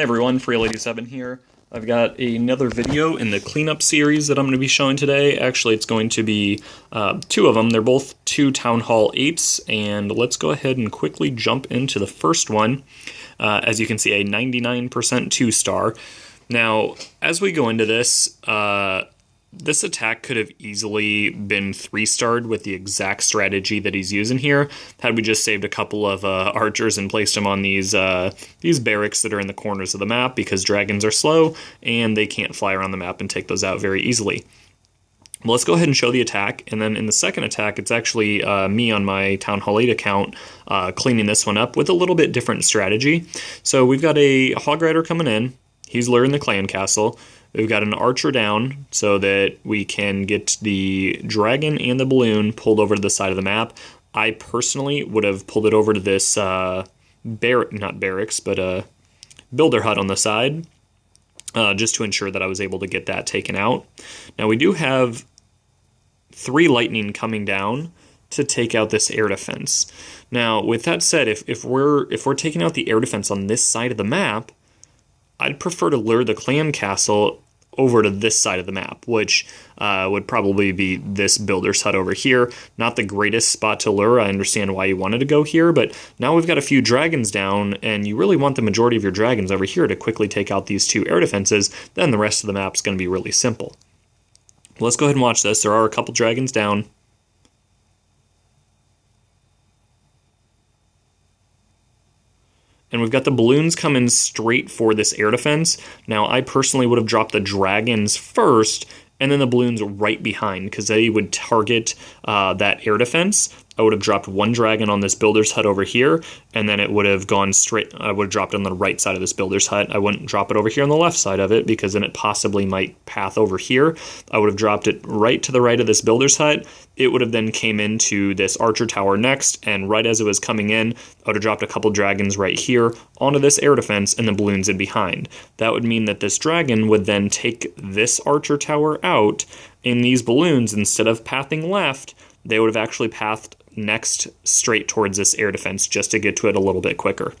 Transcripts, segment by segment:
Hey everyone, Free87 here. I've got another video in the cleanup series that I'm going to be showing today. Actually, it's going to be two of them. They're both two Town Hall 8s, and let's go ahead and quickly jump into the first one. As you can see, a 99% 2-star. Now, as we go into this, this attack could have easily been 3-starred with the exact strategy that he's using here, had we just saved a couple of archers and placed them on these barracks that are in the corners of the map, because dragons are slow and they can't fly around the map and take those out very easily. Well, let's go ahead and show the attack, and then in the second attack, it's actually me on my Town Hall 8 account cleaning this one up with a little bit different strategy. So we've got a Hog Rider coming in. He's luring the clan castle. We've got an archer down so that we can get the dragon and the balloon pulled over to the side of the map. I personally would have pulled it over to this builder hut on the side, just to ensure that I was able to get that taken out. Now we do have 3 lightning coming down to take out this air defense. Now, with that said, if we're taking out the air defense on this side of the map, I'd prefer to lure the clan castle over to this side of the map, which would probably be this builder's hut over here. Not the greatest spot to lure. I understand why you wanted to go here, but now we've got a few dragons down, and you really want the majority of your dragons over here to quickly take out these 2 air defenses. Then the rest of the map's going to be really simple. Let's go ahead and watch this. There are a couple dragons down. And we've got the balloons coming straight for this air defense. Now, I personally would have dropped the dragons first, and then the balloons right behind, because they would target that air defense. I would have dropped 1 dragon on this builder's hut over here, and then it would have gone straight. I would have dropped it on the right side of this builder's hut. I wouldn't drop it over here on the left side of it, because then it possibly might path over here. I would have dropped it right to the right of this builder's hut. It would have then came into this archer tower next, and right as it was coming in, I would have dropped a couple dragons right here onto this air defense and the balloons in behind. That would mean that this dragon would then take this archer tower out, and these balloons, instead of pathing left, they would have actually pathed next straight towards this air defense just to get to it a little bit quicker.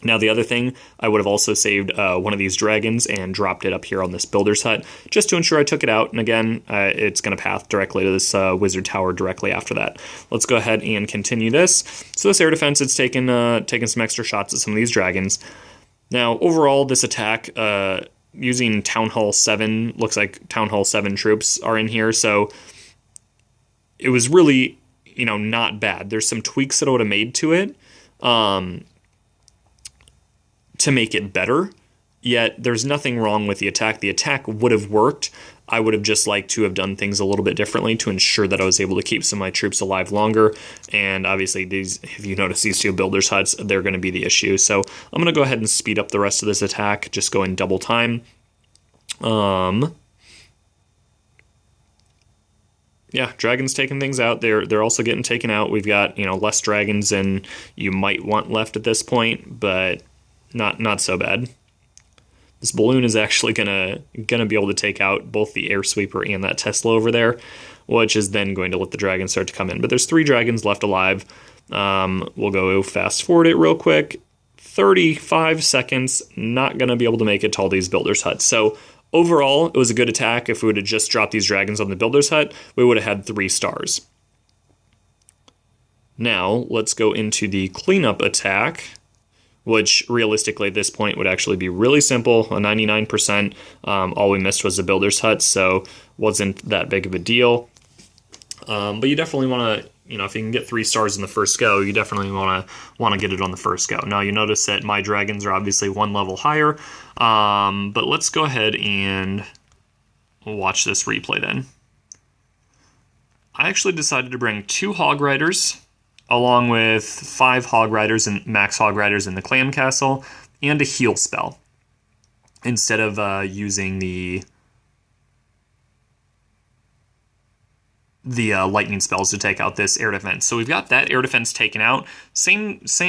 Now, the other thing, I would have also saved one of these dragons and dropped it up here on this builder's hut just to ensure I took it out. And again, it's going to path directly to this wizard tower directly after that. Let's go ahead and continue this. So this air defense, it's taken some extra shots at some of these dragons. Now, overall, this attack, using Town Hall 7, looks like Town Hall 7 troops are in here. So it was really, not bad. There's some tweaks that I would have made to it to make it better, yet there's nothing wrong with the attack. The attack would have worked. I would have just liked to have done things a little bit differently to ensure that I was able to keep some of my troops alive longer. And obviously, if you notice these 2 builders' huts, they're going to be the issue. So I'm going to go ahead and speed up the rest of this attack, just go in double time. Yeah, dragons taking things out. They're also getting taken out. We've got, less dragons than you might want left at this point, but not so bad. This balloon is actually gonna be able to take out both the air sweeper and that Tesla over there, which is then going to let the dragons start to come in. But there's 3 dragons left alive. We'll go fast forward it real quick. 35 seconds. Not gonna be able to make it to all these builders' huts. So overall, it was a good attack. If we would have just dropped these dragons on the builder's hut, we would have had 3 stars. Now, let's go into the cleanup attack, which realistically at this point would actually be really simple, a 99%. All we missed was the builder's hut, so wasn't that big of a deal. But you definitely want to, if you can get 3 stars in the first go, you definitely want to get it on the first go. Now, you notice that my dragons are obviously 1 level higher, but let's go ahead and watch this replay then. I actually decided to bring 2 Hog Riders, along with 5 Hog Riders and max Hog Riders in the clan castle, and a heal spell, instead of using the lightning spells to take out this air defense. So we've got that air defense taken out.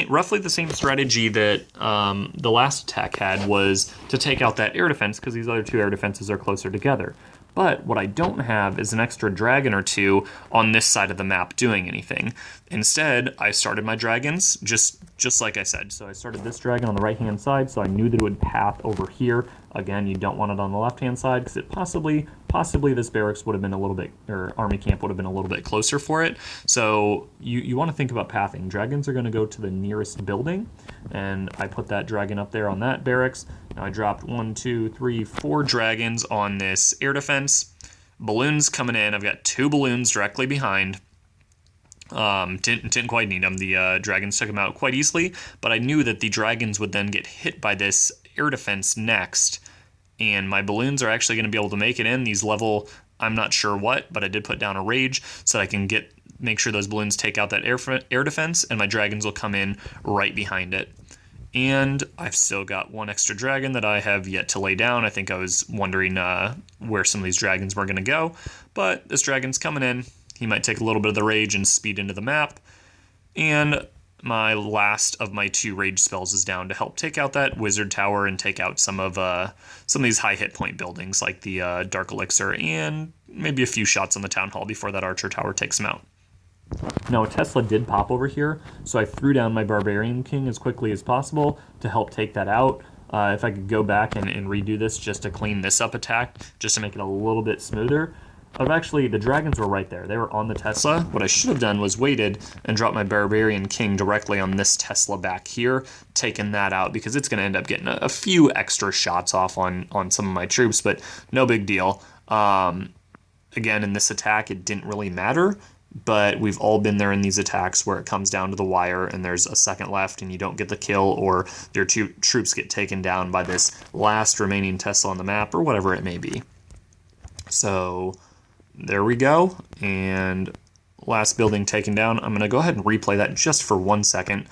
Roughly the same strategy that the last attack had was to take out that air defense, because these other 2 air defenses are closer together. But what I don't have is an extra dragon or two on this side of the map doing anything. Instead, I started my dragons just like I said. So I started this dragon on the right-hand side, so I knew that it would path over here. Again, you don't want it on the left-hand side because it possibly this barracks would have been a little bit, or army camp would have been a little bit closer for it. So you want to think about pathing. Dragons are going to go to the nearest building, and I put that dragon up there on that barracks. Now I dropped 1, 2, 3, 4 dragons on this air defense. Balloons coming in. I've got 2 balloons directly behind. Didn't quite need them. The dragons took them out quite easily, but I knew that the dragons would then get hit by this air defense next, and my balloons are actually going to be able to make it in. These level, I'm not sure what, but I did put down a rage so that I can make sure those balloons take out that air defense, and my dragons will come in right behind it. And I've still got 1 extra dragon that I have yet to lay down. I think I was wondering where some of these dragons were going to go, but this dragon's coming in. He might take a little bit of the rage and speed into the map. And my last of my 2 rage spells is down to help take out that wizard tower and take out some of these high hit point buildings like the dark elixir, and maybe a few shots on the town hall before that archer tower takes him out. Now a Tesla did pop over here, so I threw down my barbarian king as quickly as possible to help take that out. If I could go back and redo this just to clean this up attack, just to make it a little bit smoother. But actually, the dragons were right there. They were on the Tesla. What I should have done was waited and dropped my Barbarian King directly on this Tesla back here, taking that out, because it's going to end up getting a few extra shots off on some of my troops, but no big deal. Again, in this attack, it didn't really matter, but we've all been there in these attacks where it comes down to the wire and there's a second left and you don't get the kill, or your troops get taken down by this last remaining Tesla on the map, or whatever it may be. So there we go, and last building taken down. I'm going to go ahead and replay that just for 1 second.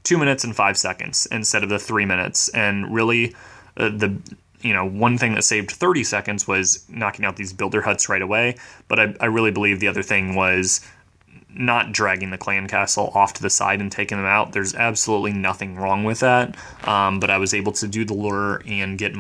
2 minutes and 5 seconds instead of the 3 minutes, and really one thing that saved 30 seconds was knocking out these builder huts right away, but I really believe the other thing was not dragging the clan castle off to the side and taking them out. There's absolutely nothing wrong with that, but I was able to do the lure and get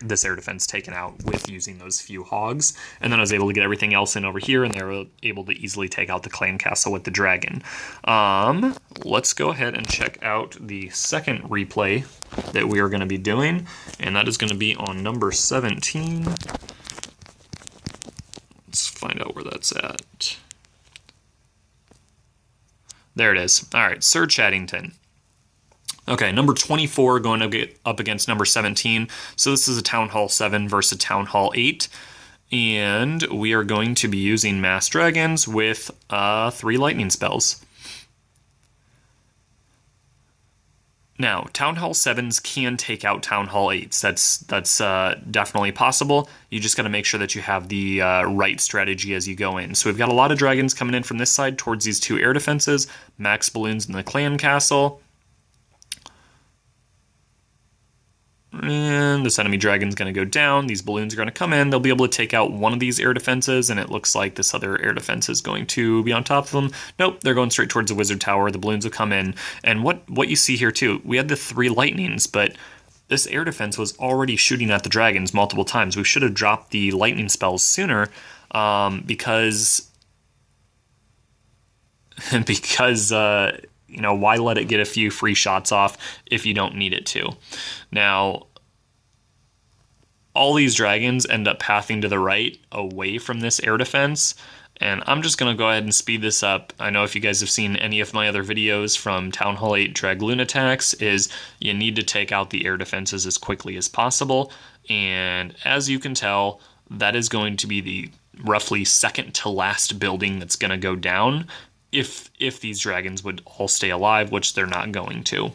this air defense taken out with using those few hogs, and then I was able to get everything else in over here, and they were able to easily take out the clan castle with the dragon. Let's go ahead and check out the second replay that we are going to be doing, and that is going to be on number 17. Let's find out where that's at. There it is. All right, Sir Chaddington. Okay, number 24 going to get up against number 17. So this is a Town Hall 7 versus Town Hall 8. And we are going to be using Mass Dragons with 3 lightning spells. Now, Town Hall 7s can take out Town Hall 8s. That's definitely possible. You just got to make sure that you have the right strategy as you go in. So we've got a lot of dragons coming in from this side towards these 2 air defenses. Max balloons in the clan castle. And this enemy dragon's going to go down. These balloons are going to come in. They'll be able to take out one of these air defenses, and it looks like this other air defense is going to be on top of them. Nope, they're going straight towards the wizard tower. The balloons will come in. And what you see here, too, we had the 3 lightnings, but this air defense was already shooting at the dragons multiple times. We should have dropped the lightning spells sooner because why let it get a few free shots off if you don't need it to? Now, all these dragons end up pathing to the right away from this air defense, and I'm just going to go ahead and speed this up. I know if you guys have seen any of my other videos from Town Hall 8 Dragloon attacks, is you need to take out the air defenses as quickly as possible, and as you can tell, that is going to be the roughly second to last building that's going to go down if these dragons would all stay alive, which they're not going to.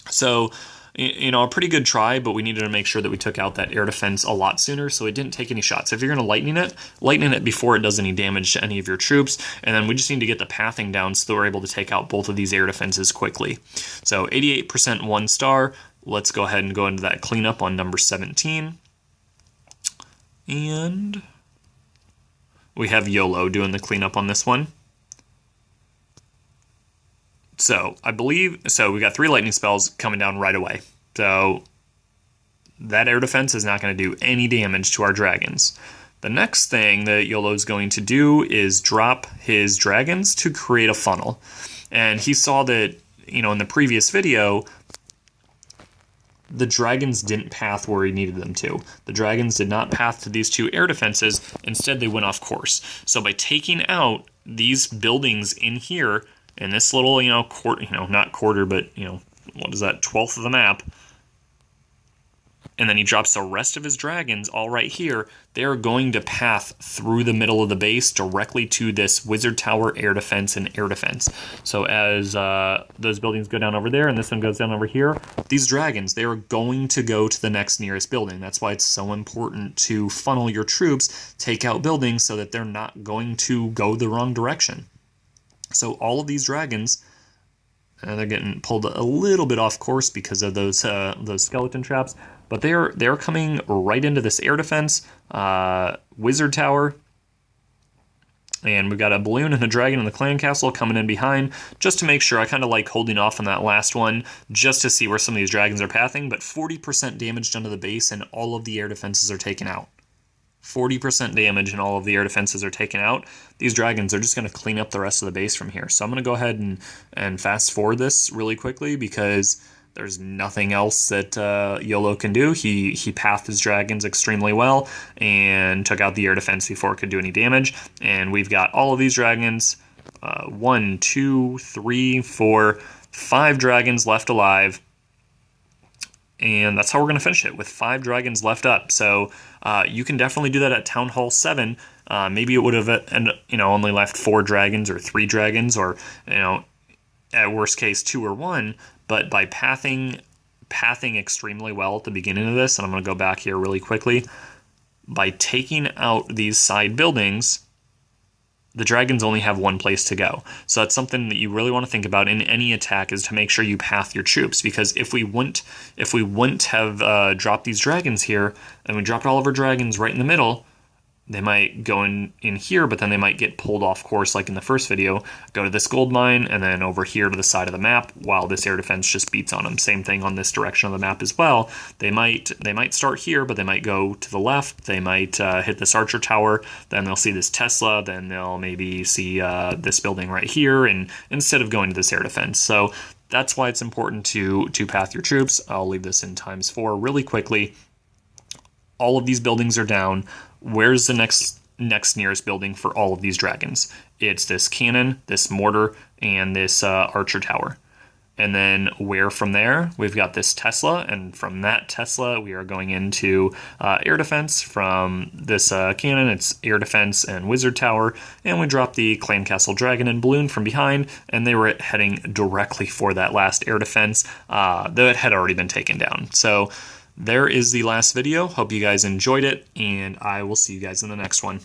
So, a pretty good try, but we needed to make sure that we took out that air defense a lot sooner, so it didn't take any shots. If you're going to lightning it before it does any damage to any of your troops, and then we just need to get the pathing down so that we're able to take out both of these air defenses quickly. So 88% 1 star. Let's go ahead and go into that cleanup on number 17. And we have YOLO doing the cleanup on this one. So we got 3 lightning spells coming down right away. So that air defense is not going to do any damage to our dragons. The next thing that YOLO is going to do is drop his dragons to create a funnel. And he saw that, in the previous video, the dragons didn't path where he needed them to. The dragons did not path to these two air defenses. Instead, they went off course. So by taking out these buildings in here, in this little, not quarter, but, what is that, 1/12 of the map, and then he drops the rest of his dragons all right here, they're going to path through the middle of the base directly to this wizard tower, air defense, and air defense. So as those buildings go down over there and this one goes down over here, these dragons, they're going to go to the next nearest building. That's why it's so important to funnel your troops, take out buildings so that they're not going to go the wrong direction. So all of these dragons, they're getting pulled a little bit off course because of those skeleton traps, but they're coming right into this air defense, wizard tower, and we've got a balloon and a dragon in the clan castle coming in behind, just to make sure. I kind of like holding off on that last one, just to see where some of these dragons are pathing, but 40% damage done to the base, and all of the air defenses are taken out. 40% damage and all of the air defenses are taken out. These dragons are just going to clean up the rest of the base from here. So I'm going to go ahead and fast forward this really quickly because there's nothing else that YOLO can do. He pathed his dragons extremely well and took out the air defense before it could do any damage. And we've got all of these dragons, 1, 2, 3, 4, 5 dragons left alive. And that's how we're going to finish it, with 5 dragons left up. So you can definitely do that at Town Hall 7. Maybe it would have only left 4 dragons or 3 dragons, or at worst case 2 or 1. But by pathing extremely well at the beginning of this, and I'm going to go back here really quickly, by taking out these side buildings, the dragons only have one place to go. So that's something that you really want to think about in any attack, is to make sure you path your troops. Because if we wouldn't have dropped these dragons here, and we dropped all of our dragons right in the middle, they might go in here, but then they might get pulled off course like in the first video, go to this gold mine, and then over here to the side of the map while this air defense just beats on them. Same thing on this direction of the map as well. They might start here, but they might go to the left. They might hit this archer tower, then they'll see this Tesla, then they'll maybe see this building right here, and instead of going to this air defense. So that's why it's important to path your troops. I'll leave this in ×4 really quickly. All of these buildings are down. Where's the next nearest building for all of these dragons? It's this cannon, this mortar, and this archer tower. And then where from there? We've got this Tesla, and from that Tesla, we are going into air defense. From this cannon, it's air defense and wizard tower, and we drop the clan castle dragon and balloon from behind, and they were heading directly for that last air defense that had already been taken down. So there is the last video. Hope you guys enjoyed it, and I will see you guys in the next one.